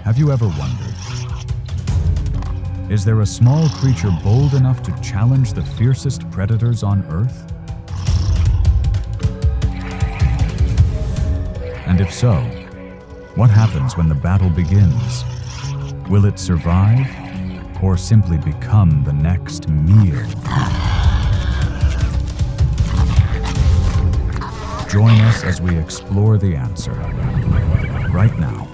Have you ever wondered, is there a small creature bold enough to challenge the fiercest predators on Earth? And if so, what happens when the battle begins? Will it survive, or simply become the next meal? Join us as we explore the answer, right now.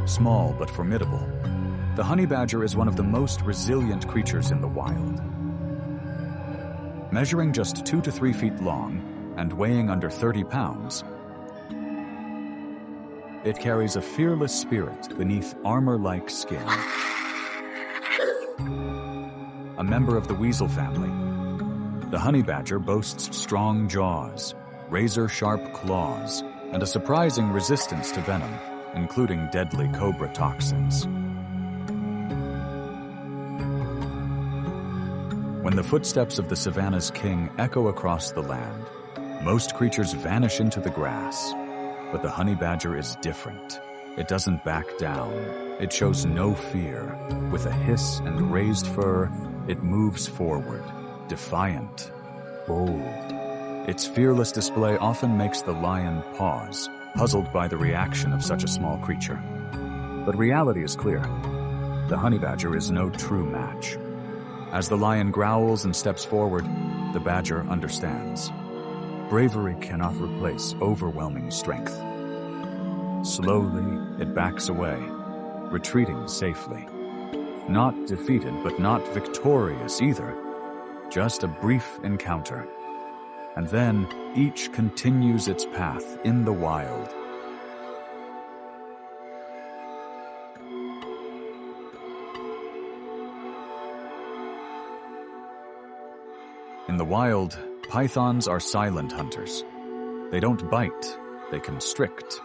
Small but formidable, the honey badger is one of the most resilient creatures in the wild. Measuring just 2 to 3 feet long and weighing under 30 pounds, it carries a fearless spirit beneath armor-like skin. A member of the weasel family, the honey badger boasts strong jaws, razor-sharp claws, and a surprising resistance to venom, including deadly cobra toxins. When the footsteps of the savanna's king echo across the land, most creatures vanish into the grass. But the honey badger is different. It doesn't back down. It shows no fear. With a hiss and raised fur, it moves forward, defiant, bold. Its fearless display often makes the lion pause, puzzled by the reaction of such a small creature. But reality is clear. The honey badger is no true match. As the lion growls and steps forward, the badger understands. Bravery cannot replace overwhelming strength. Slowly, it backs away, retreating safely. Not defeated, but not victorious either. Just a brief encounter. And then, each continues its path in the wild. In the wild, pythons are silent hunters. They don't bite, they constrict.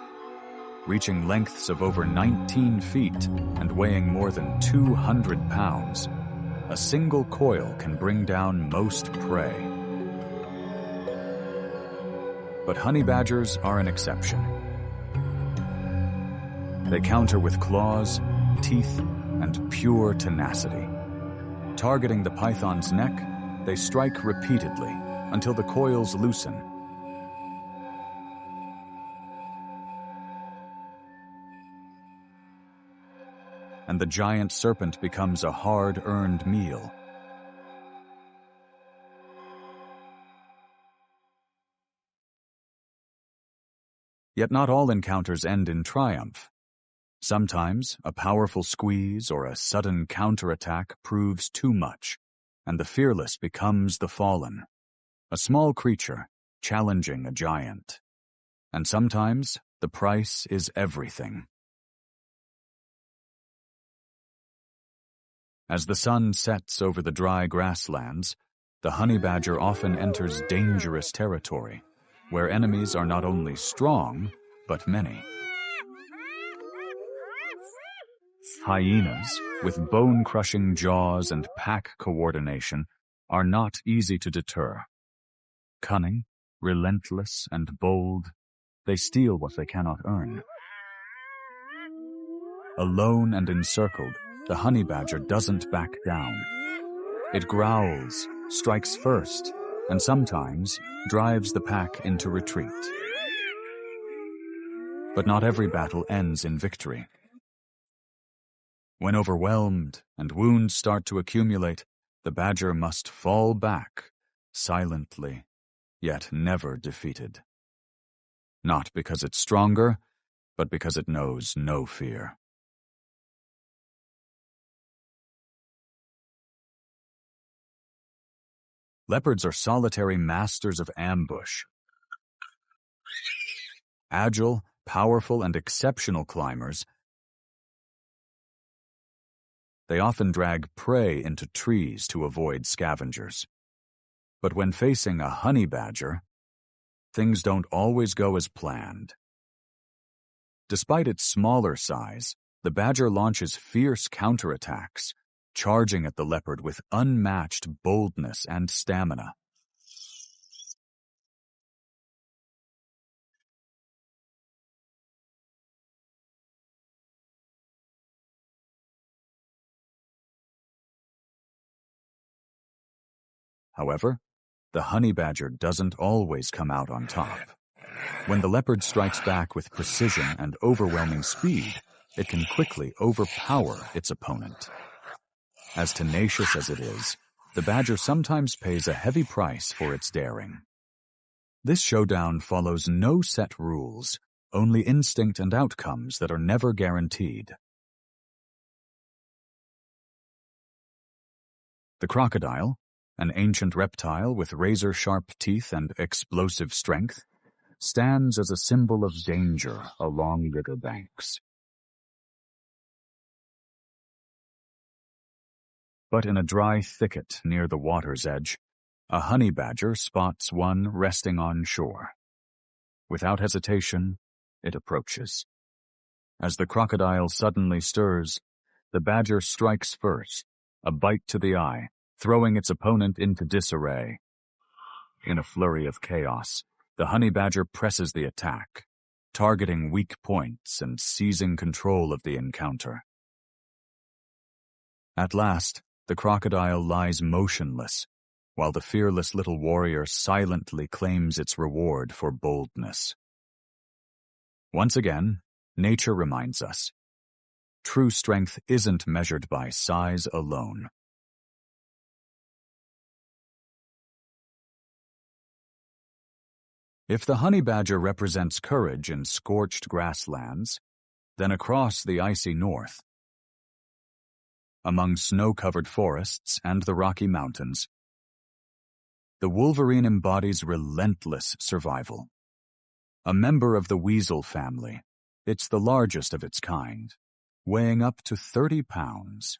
Reaching lengths of over 19 feet and weighing more than 200 pounds, a single coil can bring down most prey. But honey badgers are an exception. They counter with claws, teeth, and pure tenacity. Targeting the python's neck, they strike repeatedly until the coils loosen. And the giant serpent becomes a hard-earned meal. Yet not all encounters end in triumph. Sometimes a powerful squeeze or a sudden counterattack proves too much, and the fearless becomes the fallen, a small creature challenging a giant. And sometimes the price is everything. As the sun sets over the dry grasslands, the honey badger often enters dangerous territory, where enemies are not only strong, but many. Hyenas, with bone-crushing jaws and pack coordination, are not easy to deter. Cunning, relentless, and bold, they steal what they cannot earn. Alone and encircled, the honey badger doesn't back down. It growls, strikes first, and sometimes drives the pack into retreat. But not every battle ends in victory. When overwhelmed and wounds start to accumulate, the badger must fall back, silently, yet never defeated. Not because it's stronger, but because it knows no fear. Leopards are solitary masters of ambush. Agile, powerful, and exceptional climbers, they often drag prey into trees to avoid scavengers. But when facing a honey badger, things don't always go as planned. Despite its smaller size, the badger launches fierce counterattacks, charging at the leopard with unmatched boldness and stamina. However, the honey badger doesn't always come out on top. When the leopard strikes back with precision and overwhelming speed, it can quickly overpower its opponent. As tenacious as it is, the badger sometimes pays a heavy price for its daring. This showdown follows no set rules, only instinct and outcomes that are never guaranteed. The crocodile, an ancient reptile with razor-sharp teeth and explosive strength, stands as a symbol of danger along river banks. But in a dry thicket near the water's edge, a honey badger spots one resting on shore. Without hesitation, it approaches. As the crocodile suddenly stirs, the badger strikes first, a bite to the eye, throwing its opponent into disarray. In a flurry of chaos, the honey badger presses the attack, targeting weak points and seizing control of the encounter. At last, the crocodile lies motionless, while the fearless little warrior silently claims its reward for boldness. Once again, nature reminds us, true strength isn't measured by size alone. If the honey badger represents courage in scorched grasslands, then across the icy north, among snow-covered forests and the Rocky Mountains, the wolverine embodies relentless survival. A member of the weasel family, it's the largest of its kind, weighing up to 30 pounds.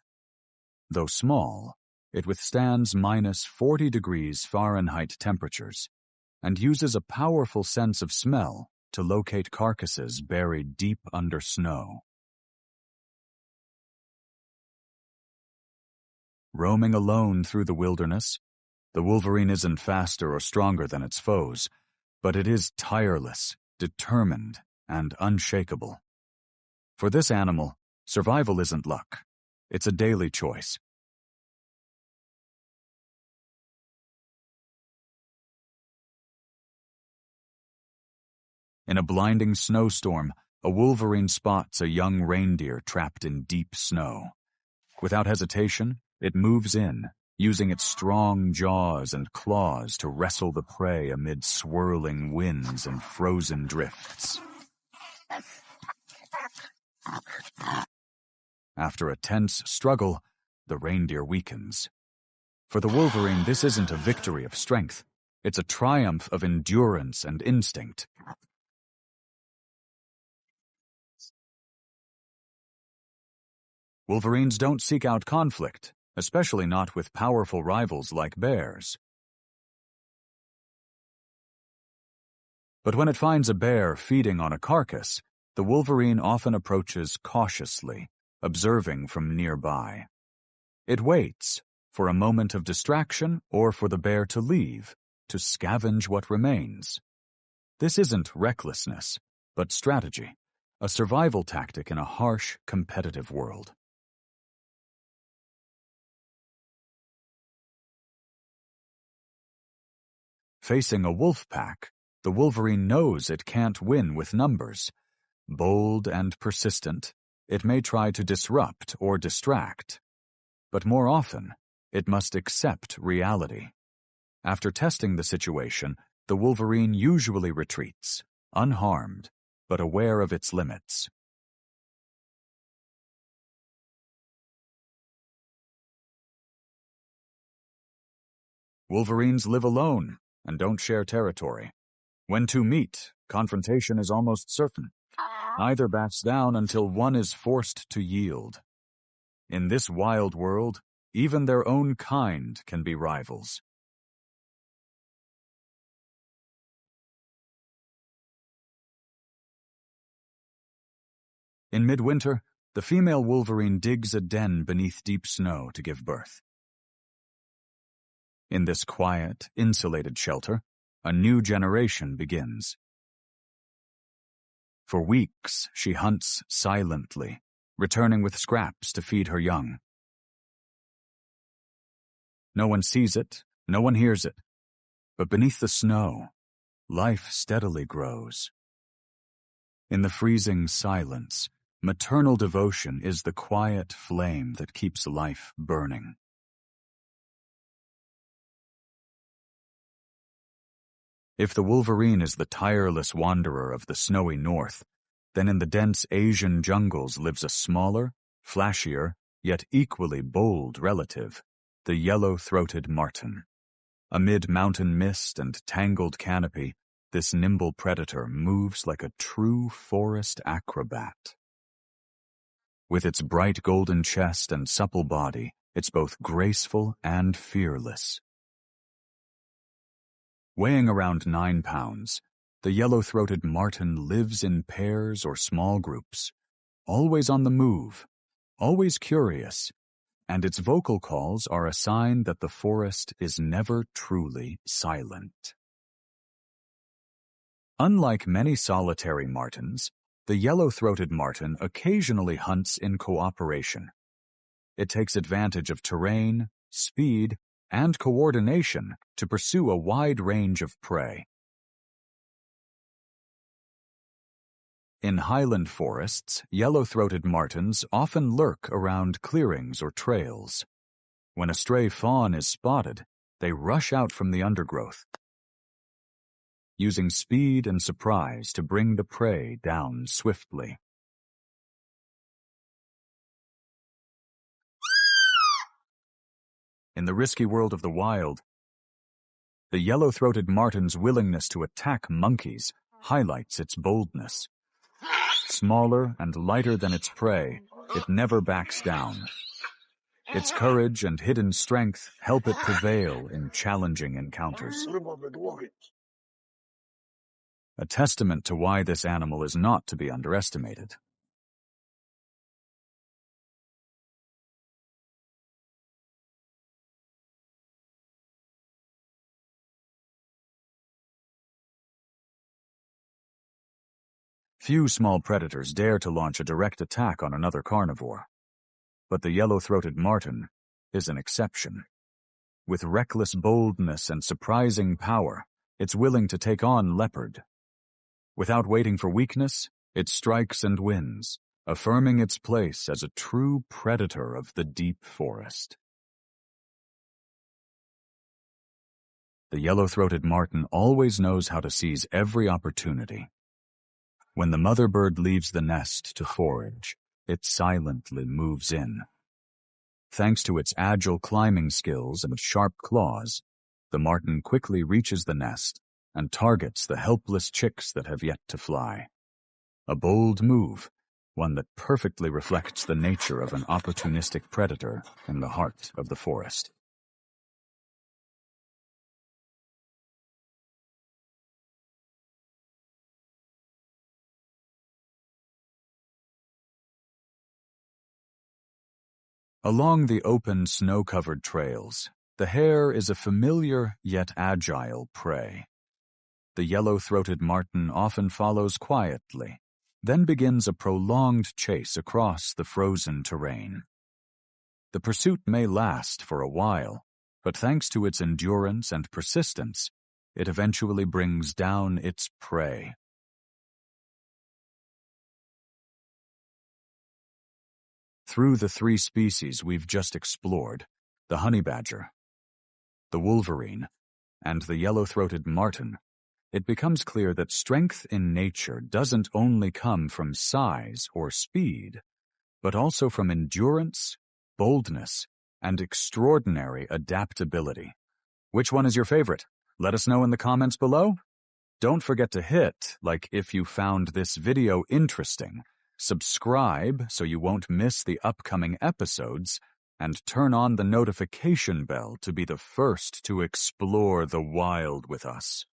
Though small, it withstands minus 40 degrees Fahrenheit temperatures and uses a powerful sense of smell to locate carcasses buried deep under snow. Roaming alone through the wilderness, the wolverine isn't faster or stronger than its foes, but it is tireless, determined, and unshakable. For this animal, survival isn't luck. It's a daily choice. In a blinding snowstorm, a wolverine spots a young reindeer trapped in deep snow. Without hesitation, it moves in, using its strong jaws and claws to wrestle the prey amid swirling winds and frozen drifts. After a tense struggle, the reindeer weakens. For the wolverine, this isn't a victory of strength. It's a triumph of endurance and instinct. Wolverines don't seek out conflict, especially not with powerful rivals like bears. But when it finds a bear feeding on a carcass, the wolverine often approaches cautiously, observing from nearby. It waits for a moment of distraction or for the bear to leave, to scavenge what remains. This isn't recklessness, but strategy, a survival tactic in a harsh, competitive world. Facing a wolf pack, the wolverine knows it can't win with numbers. Bold and persistent, it may try to disrupt or distract. But more often, it must accept reality. After testing the situation, the wolverine usually retreats, unharmed, but aware of its limits. Wolverines live alone and don't share territory. When two meet, confrontation is almost certain. Neither backs down until one is forced to yield. In this wild world, even their own kind can be rivals. In midwinter, The female wolverine digs a den beneath deep snow to give birth. In this quiet, insulated shelter, a new generation begins. For weeks, she hunts silently, returning with scraps to feed her young. No one sees it, no one hears it, but beneath the snow, life steadily grows. In the freezing silence, maternal devotion is the quiet flame that keeps life burning. If the wolverine is the tireless wanderer of the snowy north, then in the dense Asian jungles lives a smaller, flashier, yet equally bold relative, the yellow-throated marten. Amid mountain mist and tangled canopy, this nimble predator moves like a true forest acrobat. With its bright golden chest and supple body, it's both graceful and fearless. Weighing around 9 pounds, the yellow-throated marten lives in pairs or small groups, always on the move, always curious, and its vocal calls are a sign that the forest is never truly silent. Unlike many solitary martens, the yellow-throated marten occasionally hunts in cooperation. It takes advantage of terrain, speed, and coordination to pursue a wide range of prey. In highland forests, yellow-throated martens often lurk around clearings or trails. When a stray fawn is spotted, they rush out from the undergrowth, using speed and surprise to bring the prey down swiftly. In the risky world of the wild, the yellow-throated marten's willingness to attack monkeys highlights its boldness. Smaller and lighter than its prey, it never backs down. Its courage and hidden strength help it prevail in challenging encounters. A testament to why this animal is not to be underestimated. Few small predators dare to launch a direct attack on another carnivore, but the yellow-throated marten is an exception. With reckless boldness and surprising power, it's willing to take on leopard. Without waiting for weakness, it strikes and wins, affirming its place as a true predator of the deep forest. The yellow-throated marten always knows how to seize every opportunity. When the mother bird leaves the nest to forage, it silently moves in. Thanks to its agile climbing skills and sharp claws, the marten quickly reaches the nest and targets the helpless chicks that have yet to fly. A bold move, one that perfectly reflects the nature of an opportunistic predator in the heart of the forest. Along the open, snow-covered trails, the hare is a familiar yet agile prey. The yellow-throated marten often follows quietly, then begins a prolonged chase across the frozen terrain. The pursuit may last for a while, but thanks to its endurance and persistence, it eventually brings down its prey. Through the 3 species we've just explored, the honey badger, the wolverine, and the yellow-throated marten, it becomes clear that strength in nature doesn't only come from size or speed, but also from endurance, boldness, and extraordinary adaptability. Which one is your favorite? Let us know in the comments below. Don't forget to hit like if you found this video interesting, subscribe so you won't miss the upcoming episodes, and turn on the notification bell to be the first to explore the wild with us.